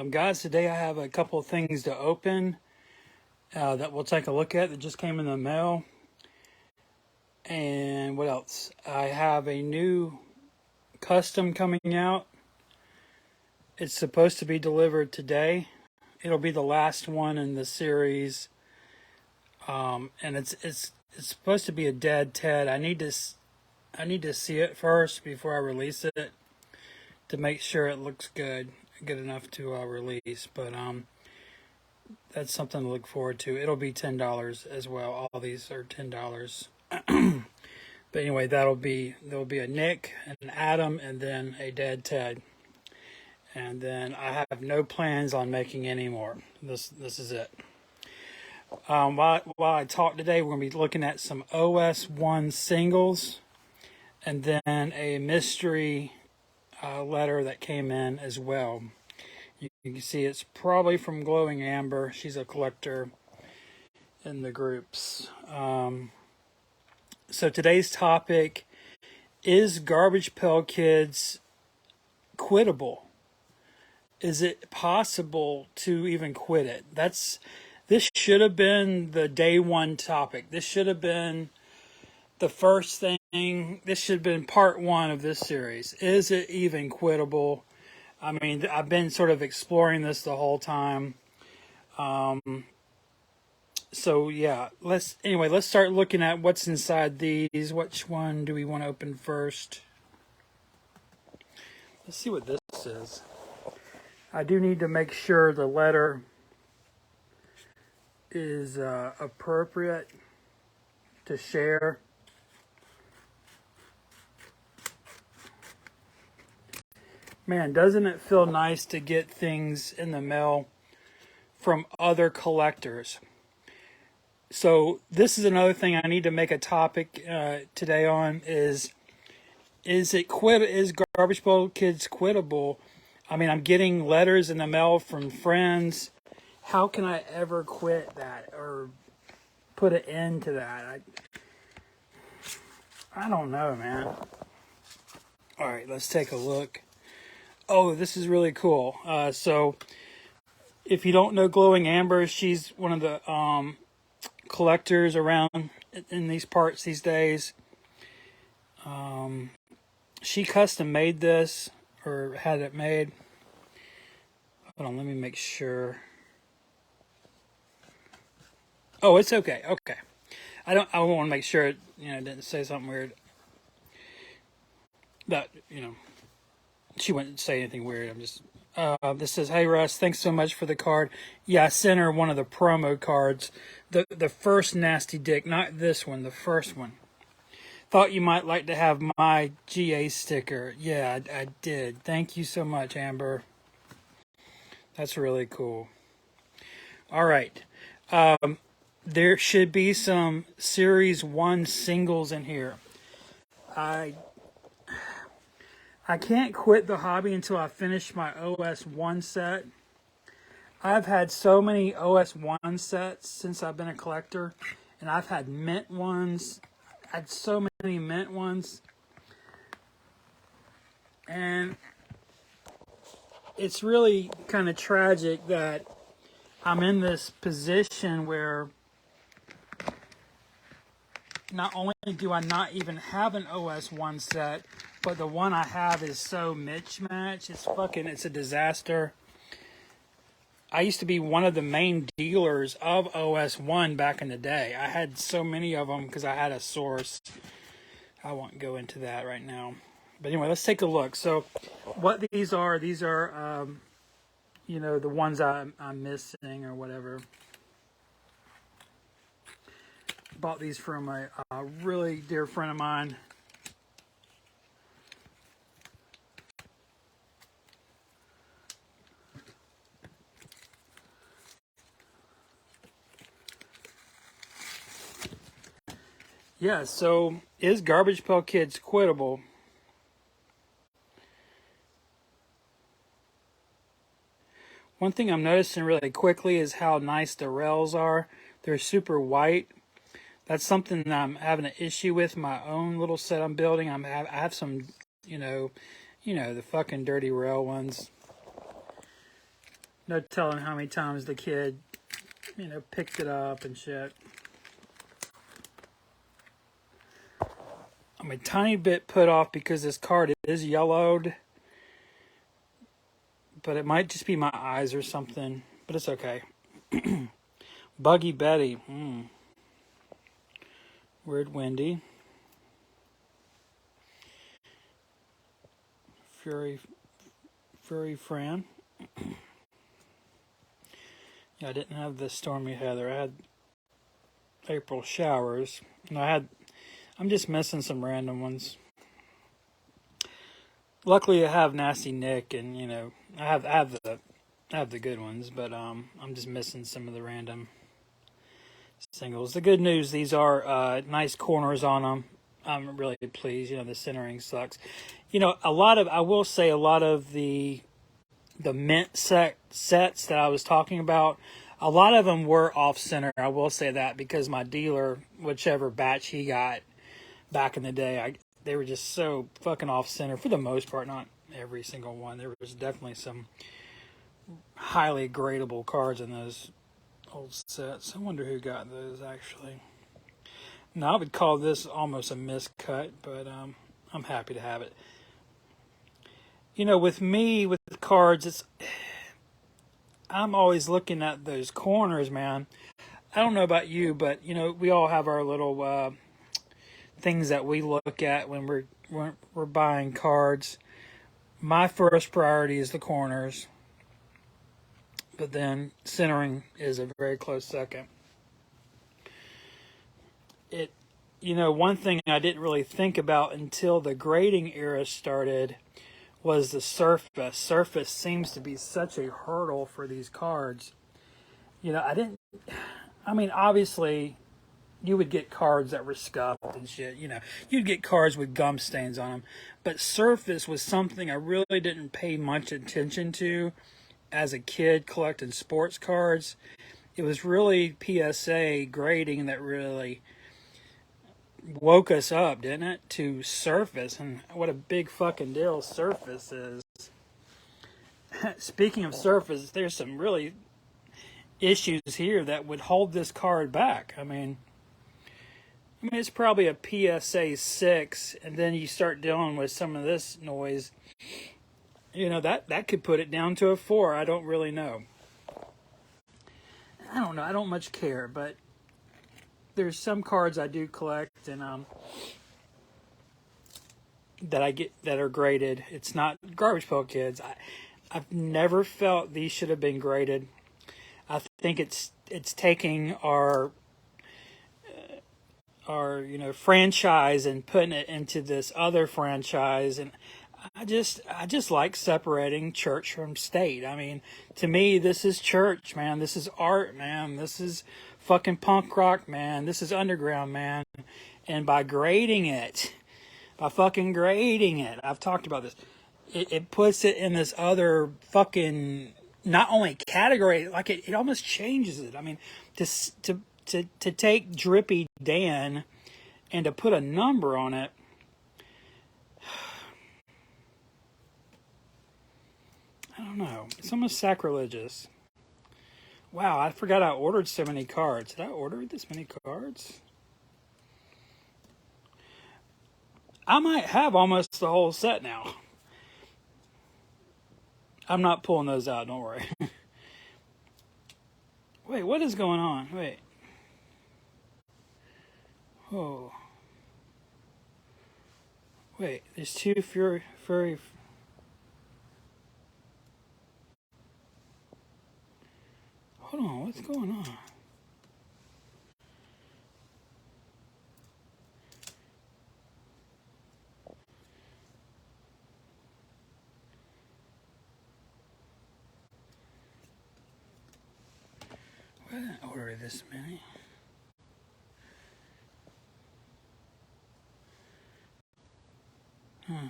Guys, today I have a couple of things to open that we'll take a look at that just came in the mail. And what else? I have a new custom coming out. It's supposed to be delivered today. It'll be the last one in the series, and it's supposed to be a dead Ted. I need to see it first before I release it to make sure it looks good enough to release. But that's something to look forward to. It'll be $10 as well. All these are $10. But anyway, there'll be a Nick, an Adam, and then a dead Ted. And then I have no plans on making any more. This is it. While I talk today, we're going to be looking at some OS1 singles, and then a mystery letter that came in as well. You can see it's probably from Glowing Amber. She's a collector in the groups. So today's topic is Garbage Pail Kids quittable? Is it possible to even quit it? This should have been the day one topic. This should have been the first thing. This should have been part one of this series. Is it even quittable? I mean, I've been sort of exploring this the whole time. So yeah, let's start looking at what's inside these. Which one do we want to open first? Let's see what this is. I do need to make sure the letter is appropriate to share. Man, doesn't it feel nice to get things in the mail from other collectors? So this is another thing I need to make a topic today on is Garbage Pail Kids quittable? I mean, I'm getting letters in the mail from friends. How can I ever quit that or put an end to that? I don't know, man. All right, let's take a look. Oh, this is really cool. So if you don't know Glowing Amber, she's one of the collectors around in these parts these days. She custom made this, or had it made. Hold on, let me make sure. Oh, it's okay. Okay, I want to make sure it didn't say something weird. That she wouldn't say anything weird. I'm just. This says, "Hey Russ, thanks so much for the card." Yeah, I sent her one of the promo cards, the first Nasty Dick, not this one, the first one. Thought you might like to have my GA sticker. Yeah, I did. Thank you so much, Amber. That's really cool. All right. There should be some Series 1 singles in here. I can't quit the hobby until I finish my OS1 set. I've had so many OS1 sets since I've been a collector, and I've had mint ones. I had so many mint ones, and it's really kind of tragic that I'm in this position where not only do I not even have an OS1 set, but the one I have is so mismatched. It's a disaster. I used to be one of the main dealers of OS1 back in the day. I had so many of them because I had a source. I won't go into that right now. But anyway, let's take a look. So what these are the ones I'm missing or whatever. Bought these from a really dear friend of mine. Yeah, so is Garbage Pail Kids quittable? One thing I'm noticing really quickly is how nice the rails are. They're super white. That's something that I'm having an issue with my own little set I'm building. I have some, the fucking dirty rail ones. No telling how many times the kid, picked it up and shit. I'm a tiny bit put off because this card is yellowed, but it might just be my eyes or something. But it's okay. Buggy Betty. Weird Wendy. Fury Fran. Yeah, I didn't have the Stormy Heather. I had April Showers. And I'm just missing some random ones. Luckily, I have Nasty Nick, and I have the good ones, but I'm just missing some of the random singles. The good news, these are nice corners on them. I'm really pleased. The centering sucks. I will say a lot of the mint sets that I was talking about, a lot of them were off center. I will say that because my dealer, whichever batch he got back in the day, they were just so fucking off center for the most part. Not every single one. There was definitely some highly gradable cards in those old sets. I wonder who got those actually. Now I would call this almost a miscut, but I'm happy to have it. With me with cards, I'm always looking at those corners, man. I don't know about you, but we all have our little things that we look at when we're buying cards. My first priority is the corners, but then centering is a very close second. One thing I didn't really think about until the grading era started was the surface. Surface seems to be such a hurdle for these cards. Obviously, you would get cards that were scuffed and shit. You'd get cards with gum stains on them. But surface was something I really didn't pay much attention to as a kid collecting sports cards. It was really PSA grading that really woke us up, didn't it, to surface, and what a big fucking deal surface is. Speaking of surface, there's some really issues here that would hold this card back. I mean, it's probably a PSA 6, and then you start dealing with some of this noise. That could put it down to a 4. I don't really know. I don't know. I don't much care, but there's some cards I do collect, and that I get that are graded. It's not Garbage Pail Kids. I've never felt these should have been graded. I think it's taking our franchise and putting it into this other franchise, and I just like separating church from state. I mean, to me, this is church, man. This is art, man. This is fucking punk rock, man. This is underground, man. And by fucking grading it, I've talked about this. It puts it in this other fucking, not only category, like it almost changes it. I mean, to take Drippy Dan and to put a number on it, I don't know. It's almost sacrilegious. Wow, I forgot I ordered so many cards. Did I order this many cards? I might have almost the whole set now. I'm not pulling those out, don't worry. Wait, what is going on? Wait. Oh. Wait, there's two Fury. Hold on, what's going on? Why didn't I order this many? Huh.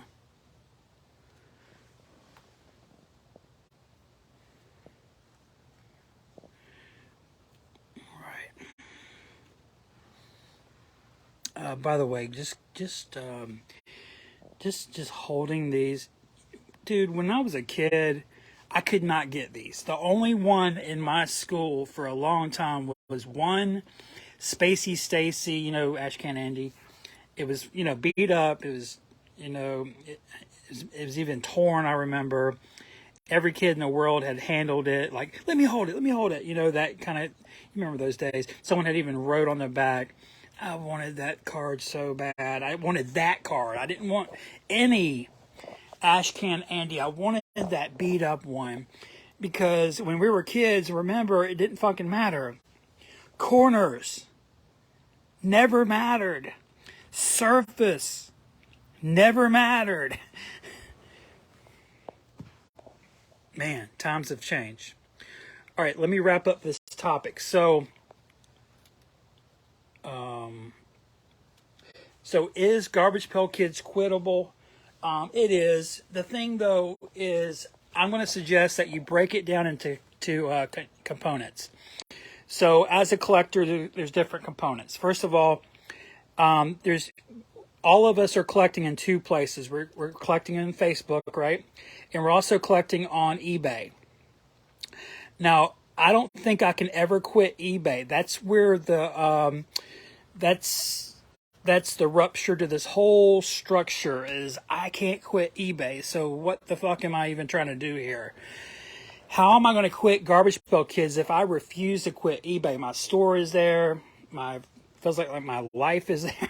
By the way, just holding these, dude. When I was a kid, I could not get these. The only one in my school for a long time was one Spacey Stacy, Ash Can Andy. It was, beat up. It was, it was even torn, I remember. Every kid in the world had handled it like, let me hold it. That kind of, you remember those days. Someone had even wrote on the back, I wanted that card so bad. I wanted that card. I didn't want any Ash Can Andy. I wanted that beat up one. Because when we were kids, remember, it didn't fucking matter. Corners never mattered. Surface never mattered. Man, times have changed. All right, let me wrap up this topic. So is Garbage Pail Kids quittable? It is. The thing, though, is I'm going to suggest that you break it down into components. So as a collector, there's different components. First of all, all of us are collecting in two places. We're collecting in Facebook, right? And we're also collecting on eBay. Now, I don't think I can ever quit eBay. That's where the that's the rupture to this whole structure is I can't quit eBay. So what the fuck am I even trying to do here? How am I going to quit Garbage Pail Kids if I refuse to quit eBay? My store is there. Feels like my life is there.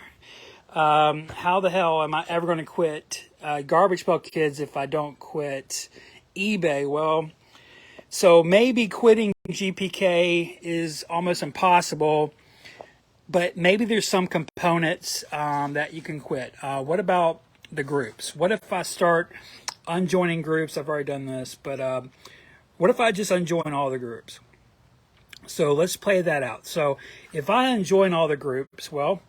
How the hell am I ever going to quit Garbage Pail Kids if I don't quit eBay? Well, so maybe quitting GPK is almost impossible, but maybe there's some components that you can quit. What about the groups? What if I start unjoining groups? I've already done this, but what if I just unjoin all the groups? So let's play that out. So if I unjoin all the groups, well,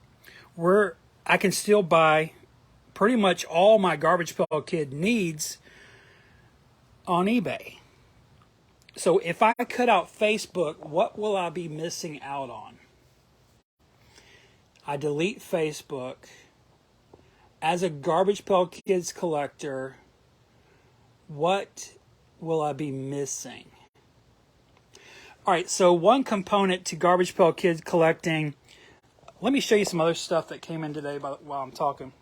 I can still buy pretty much all my Garbage Pail Kid needs on eBay. So if I cut out Facebook, what will I be missing out on? I delete Facebook. As a Garbage Pail Kids collector, what will I be missing? All right, so one component to Garbage Pail Kids collecting. Let me show you some other stuff that came in today while I'm talking.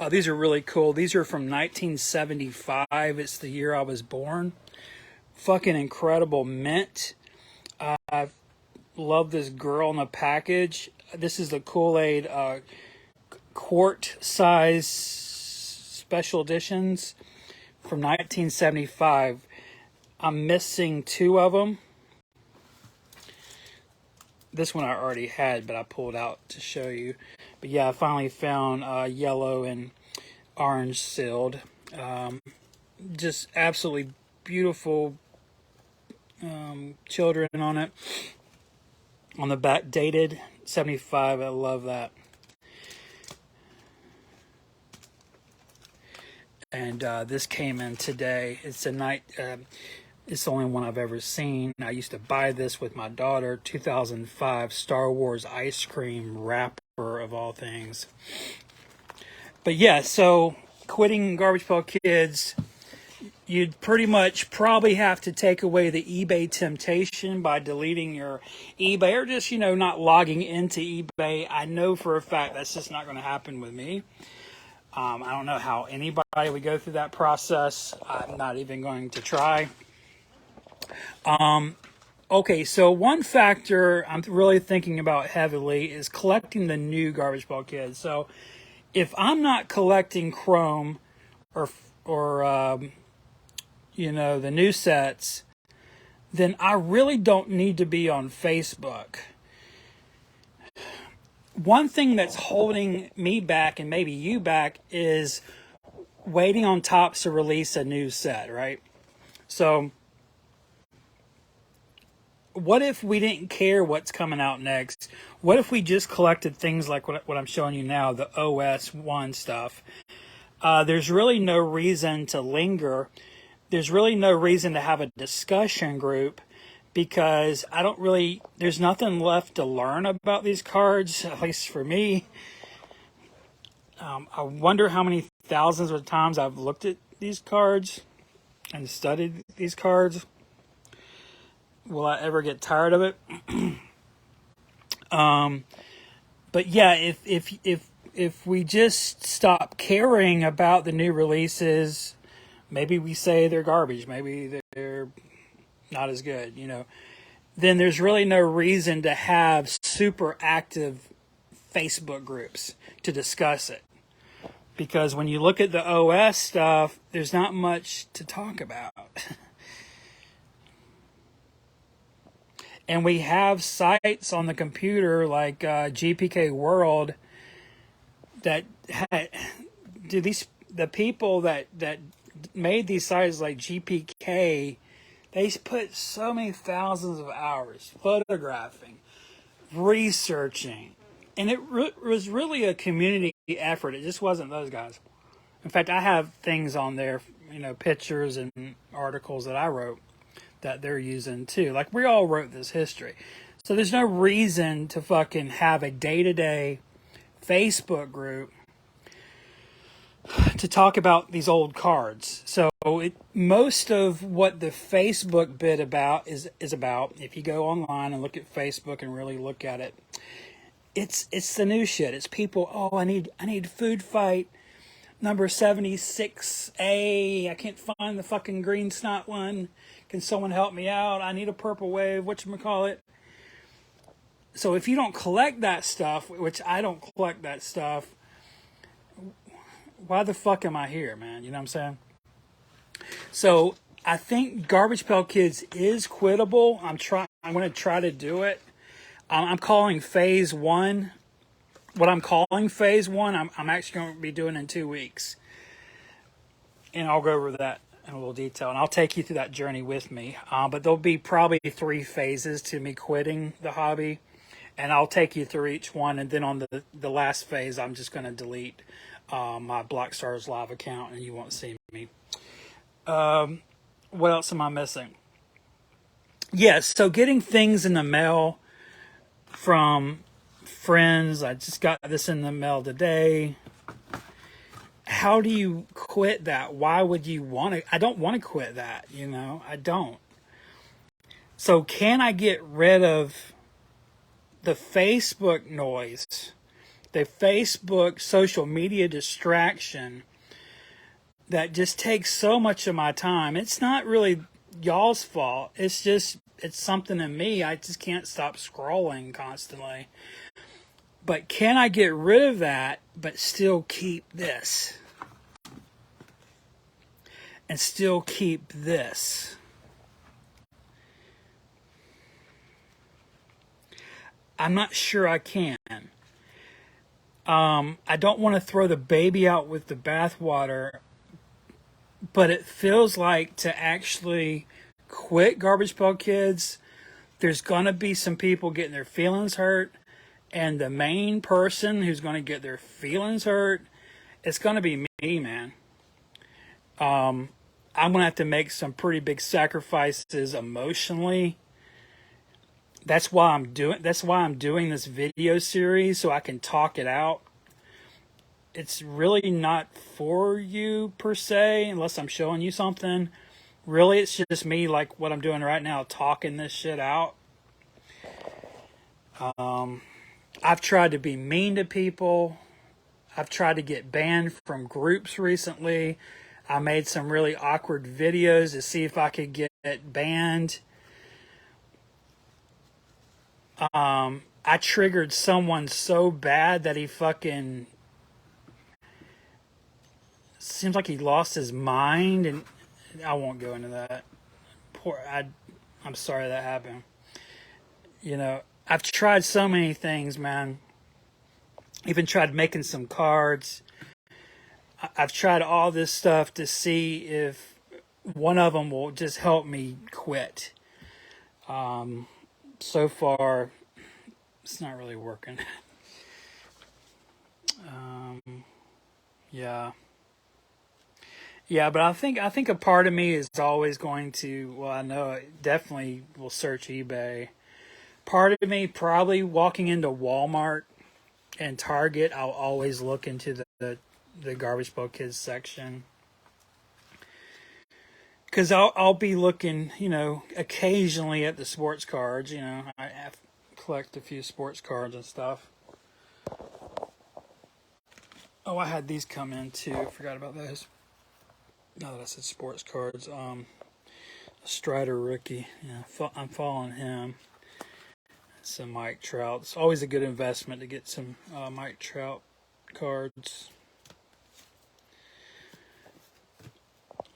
These are really cool. These are from 1975. It's the year I was born. Fucking incredible mint. I love this girl in the package. This is the Kool-Aid quart size special editions from 1975. I'm missing two of them. This one I already had, but I pulled out to show you. But yeah, I finally found yellow and orange sealed. Just absolutely beautiful children on it. On the back, dated 75. I love that. And this came in today. It's it's the only one I've ever seen. I used to buy this with my daughter. 2005 Star Wars ice cream wrapper of all things. But yeah, so quitting Garbage Pail Kids, you'd pretty much probably have to take away the eBay temptation by deleting your eBay or just, not logging into eBay. I know for a fact that's just not going to happen with me. I don't know how anybody would go through that process. I'm not even going to try. Okay, so one factor I'm really thinking about heavily is collecting the new Garbage Pail Kids. So if I'm not collecting Chrome or the new sets, then I really don't need to be on Facebook. One thing that's holding me back and maybe you back is waiting on Topps to release a new set, right? So what if we didn't care what's coming out next? What if we just collected things like what I'm showing you now, the OS1 stuff? There's really no reason to linger. There's really no reason to have a discussion group because there's nothing left to learn about these cards, at least for me. I wonder how many thousands of times I've looked at these cards and studied these cards. Will I ever get tired of it? But yeah, if we just stop caring about the new releases, maybe we say they're garbage, maybe they're not as good, then there's really no reason to have super active Facebook groups to discuss it. Because when you look at the OS stuff, there's not much to talk about. And we have sites on the computer like GPK World that do the people that made these sites like GPK, they put so many thousands of hours photographing, researching, and it was really a community effort. It just wasn't those guys. In fact, I have things on there, pictures and articles that I wrote that they're using too. Like, we all wrote this history. So there's no reason to fucking have a day-to-day Facebook group to talk about these old cards. So most of what the Facebook bit about is about, if you go online and look at Facebook and really look at it, it's the new shit. It's people, I need food fight number 76A. I can't find the fucking green snot one. Can someone help me out? I need a purple wave. Whatchamacallit? So if you don't collect that stuff, which I don't collect that stuff, why the fuck am I here, man? You know what I'm saying? So I think Garbage Pail Kids is quittable. I'm going to try to do it. I'm calling phase 1. What I'm calling phase 1, I'm actually going to be doing in 2 weeks. And I'll go over that in a little detail. And I'll take you through that journey with me. But there'll be probably 3 phases to me quitting the hobby. And I'll take you through each one. And then on the last phase, I'm just going to delete my Black Stars Live account, and you won't see me. What else am I missing? Yes, so getting things in the mail from friends. I just got this in the mail today. How do you quit that? Why would you want to? I don't want to quit that, I don't. So can I get rid of the Facebook noise, the Facebook social media distraction that just takes so much of my time? It's not really y'all's fault. It's something in me. I just can't stop scrolling constantly. But can I get rid of that, but still keep this? And still keep this? I'm not sure I can. I don't want to throw the baby out with the bathwater, but it feels like to actually quit Garbage Pail Kids, there's going to be some people getting their feelings hurt, and the main person who's going to get their feelings hurt, it's going to be me, man. I'm going to have to make some pretty big sacrifices emotionally. That's why I'm doing this video series, so I can talk it out. It's really not for you per se, unless I'm showing you something. Really, it's just me, like what I'm doing right now, talking this shit out. I've tried to be mean to people. I've tried to get banned from groups recently. I made some really awkward videos to see if I could get banned. I triggered someone so bad that he fucking seems like he lost his mind, and I won't go into that. I'm sorry that happened. I've tried so many things, man. Even tried making some cards. I've tried all this stuff to see if one of them will just help me quit. So far, it's not really working. Yeah, but I think a part of me is always going to. Well, I know it definitely will search eBay. Part of me probably walking into Walmart and Target, I'll always look into the Garbage Pail Kids section. because I'll be looking, occasionally at the sports cards. I have collect a few sports cards and stuff. Oh, I had these come in too. I forgot about those. Now that I said sports cards, Strider rookie. Yeah, I'm following him. Some Mike Trout. It's always a good investment to get some Mike Trout cards.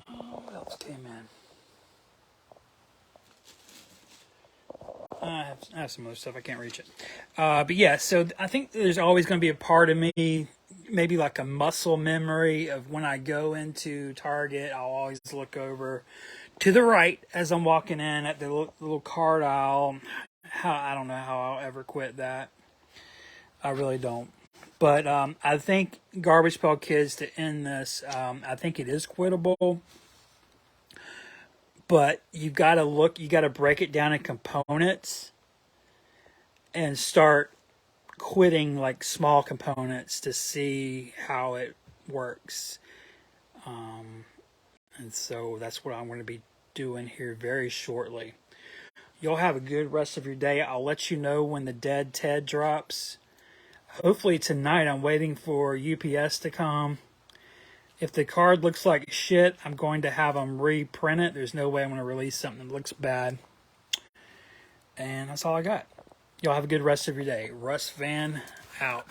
What else came in? I have some other stuff. I can't reach it. But yeah, so I think there's always going to be a part of me, maybe like a muscle memory of when I go into Target, I'll always look over to the right as I'm walking in at the little card aisle. I don't know how I'll ever quit that. I really don't. But I think Garbage Pail Kids, to end this, I think it is quittable. But you got to break it down in components and start quitting like small components to see how it works. And so that's what I'm going to be doing here very shortly. You'll have a good rest of your day. I'll let you know when the Dead Ted drops. Hopefully tonight. I'm waiting for UPS to come. If the card looks like shit, I'm going to have them reprint it. There's no way I'm going to release something that looks bad. And that's all I got. Y'all have a good rest of your day. Russ Van out.